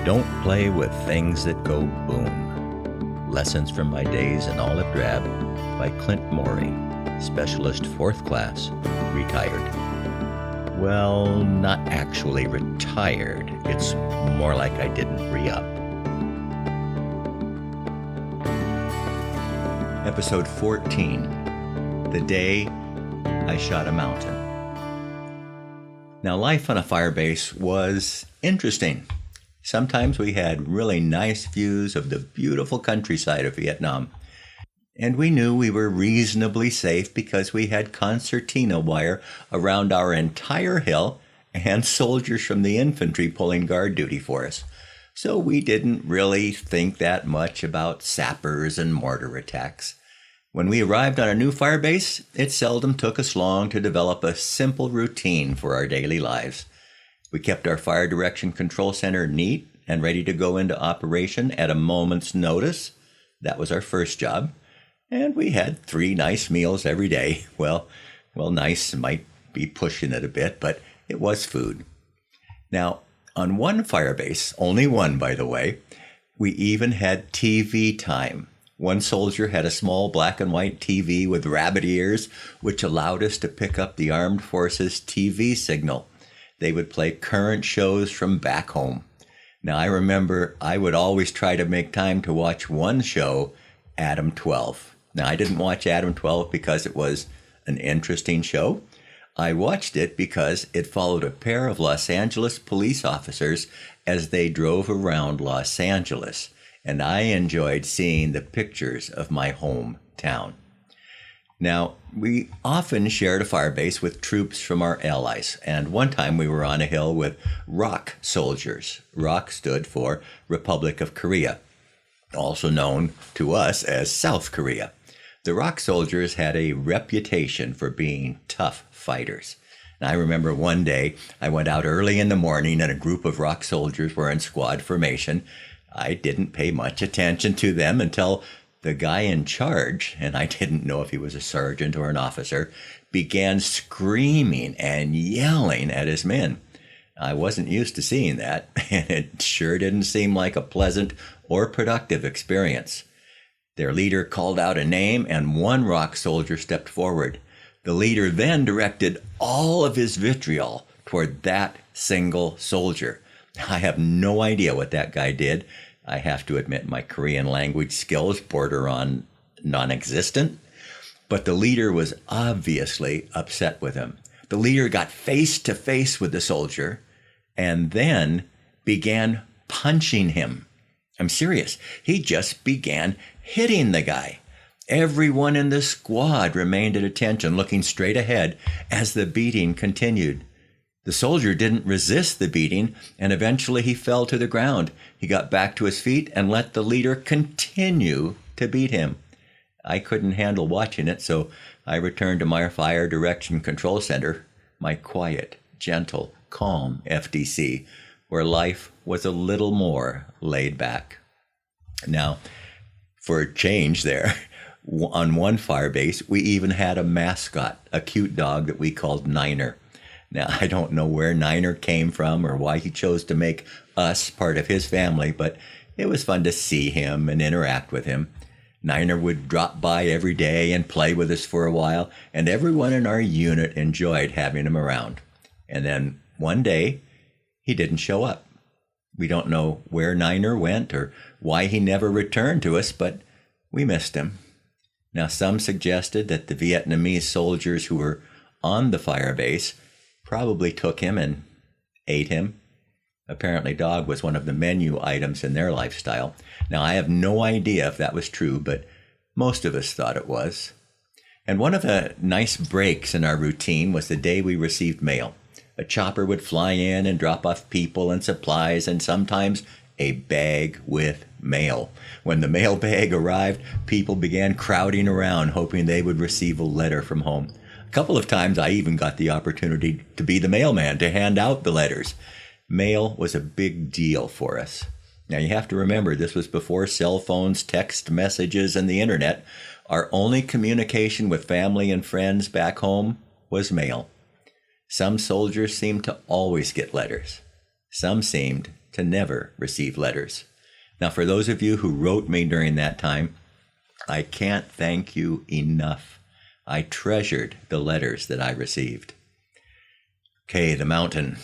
Don't play with things that go boom. Lessons from My Days in Olive Drab by Clint Morey, Specialist 4th Class, retired. Well, not actually retired. It's more like I didn't re-up. Episode 14, The Day I Shot a Mountain. Now, life on a firebase was interesting. Sometimes we had really nice views of the beautiful countryside of Vietnam. And we knew we were reasonably safe because we had concertina wire around our entire hill and soldiers from the infantry pulling guard duty for us. So we didn't really think that much about sappers and mortar attacks. When we arrived on a new firebase, it seldom took us long to develop a simple routine for our daily lives. We kept our fire direction control center neat and ready to go into operation at a moment's notice. That was our first job. And we had 3 nice meals every day. Well, nice might be pushing it a bit, but it was food. Now, on one firebase, only one by the way, we even had TV time. One soldier had a small black and white TV with rabbit ears, which allowed us to pick up the armed forces TV signal. They would play current shows from back home. Now, I remember I would always try to make time to watch one show, Adam 12. Now, I didn't watch Adam 12 because it was an interesting show. I watched it because it followed a pair of Los Angeles police officers as they drove around Los Angeles, and I enjoyed seeing the pictures of my hometown. Now, we often shared a firebase with troops from our allies, and one time we were on a hill with ROK soldiers. ROK stood for Republic of Korea, also known to us as South Korea. The ROK soldiers had a reputation for being tough fighters. And I remember one day I went out early in the morning and a group of ROK soldiers were in squad formation. I didn't pay much attention to them until the guy in charge, and I didn't know if he was a sergeant or an officer, began screaming and yelling at his men. I wasn't used to seeing that, and it sure didn't seem like a pleasant or productive experience. Their leader called out a name, and one ROK soldier stepped forward. The leader then directed all of his vitriol toward that single soldier. I have no idea what that guy did. I have to admit my Korean language skills border on non-existent, but the leader was obviously upset with him. The leader got face to face with the soldier and then began punching him. I'm serious. He just began hitting the guy. Everyone in the squad remained at attention, looking straight ahead as the beating continued. The soldier didn't resist the beating, and eventually he fell to the ground. He got back to his feet and let the leader continue to beat him. I couldn't handle watching it, so I returned to my fire direction control center, my quiet, gentle, calm FDC, where life was a little more laid back. Now, for a change there, on one firebase, we even had a mascot, a cute dog that we called Niner. Now, I don't know where Niner came from or why he chose to make us part of his family, but it was fun to see him and interact with him. Niner would drop by every day and play with us for a while, and everyone in our unit enjoyed having him around. And then one day, he didn't show up. We don't know where Niner went or why he never returned to us, but we missed him. Now, some suggested that the Vietnamese soldiers who were on the firebase probably took him and ate him. Apparently, dog was one of the menu items in their lifestyle. Now, I have no idea if that was true, but most of us thought it was. And one of the nice breaks in our routine was the day we received mail. A chopper would fly in and drop off people and supplies, and sometimes a bag with mail. When the mail bag arrived, people began crowding around, hoping they would receive a letter from home. A couple of times I even got the opportunity to be the mailman to hand out the letters. Mail was a big deal for us. Now you have to remember this was before cell phones, text messages, and the internet. Our only communication with family and friends back home was mail. Some soldiers seemed to always get letters. Some seemed to never receive letters. Now, for those of you who wrote me during that time, I can't thank you enough. I treasured the letters that I received. Okay, the mountain.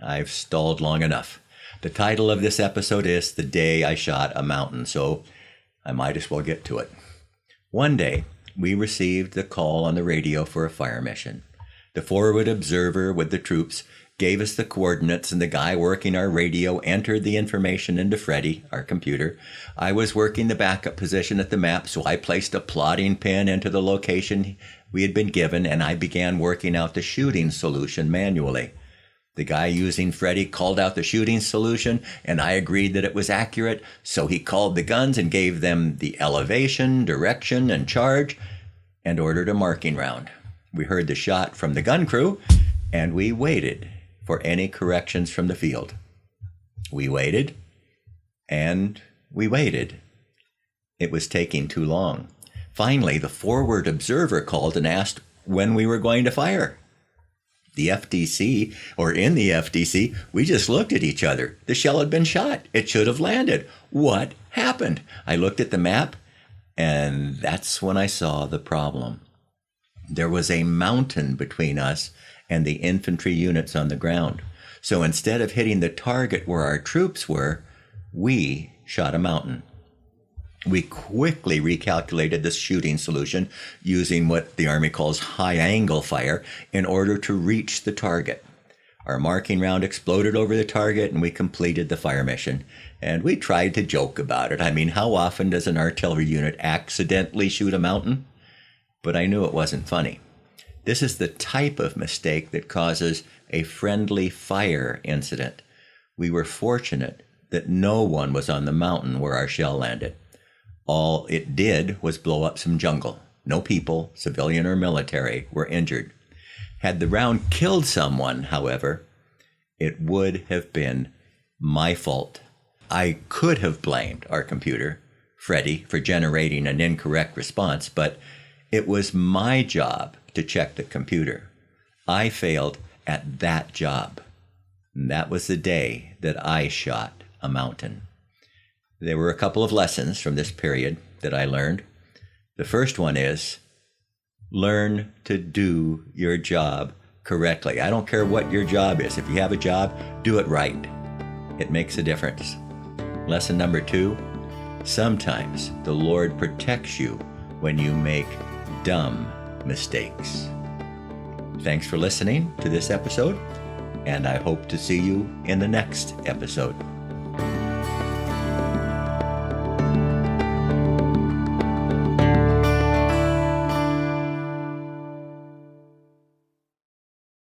I've stalled long enough. The title of this episode is The Day I Shot a Mountain, so I might as well get to it. One day, we received the call on the radio for a fire mission. The forward observer with the troops gave us the coordinates, and the guy working our radio entered the information into Freddie, our computer. I was working the backup position at the map, so I placed a plotting pin into the location we had been given, and I began working out the shooting solution manually. The guy using Freddie called out the shooting solution, and I agreed that it was accurate, so he called the guns and gave them the elevation, direction, and charge, and ordered a marking round. We heard the shot from the gun crew, and we waited for any corrections from the field. We waited, and we waited. It was taking too long. Finally, the forward observer called and asked when we were going to fire. In the FDC, we just looked at each other. The shell had been shot. It should have landed. What happened? I looked at the map, and that's when I saw the problem. There was a mountain between us and the infantry units on the ground. So instead of hitting the target where our troops were, we shot a mountain. We quickly recalculated this shooting solution using what the Army calls high-angle fire in order to reach the target. Our marking round exploded over the target, and we completed the fire mission. And we tried to joke about it. I mean, how often does an artillery unit accidentally shoot a mountain? But I knew it wasn't funny. This is the type of mistake that causes a friendly fire incident. We were fortunate that no one was on the mountain where our shell landed. All it did was blow up some jungle. No people, civilian or military, were injured. Had the round killed someone, however, it would have been my fault. I could have blamed our computer, Freddie, for generating an incorrect response, but it was my job to check the computer. I failed at that job. And that was the day that I shot a mountain. There were a couple of lessons from this period that I learned. The first one is, learn to do your job correctly. I don't care what your job is. If you have a job, do it right. It makes a difference. Lesson number 2, sometimes the Lord protects you when you make dumb mistakes. Thanks for listening to this episode, and I hope to see you in the next episode.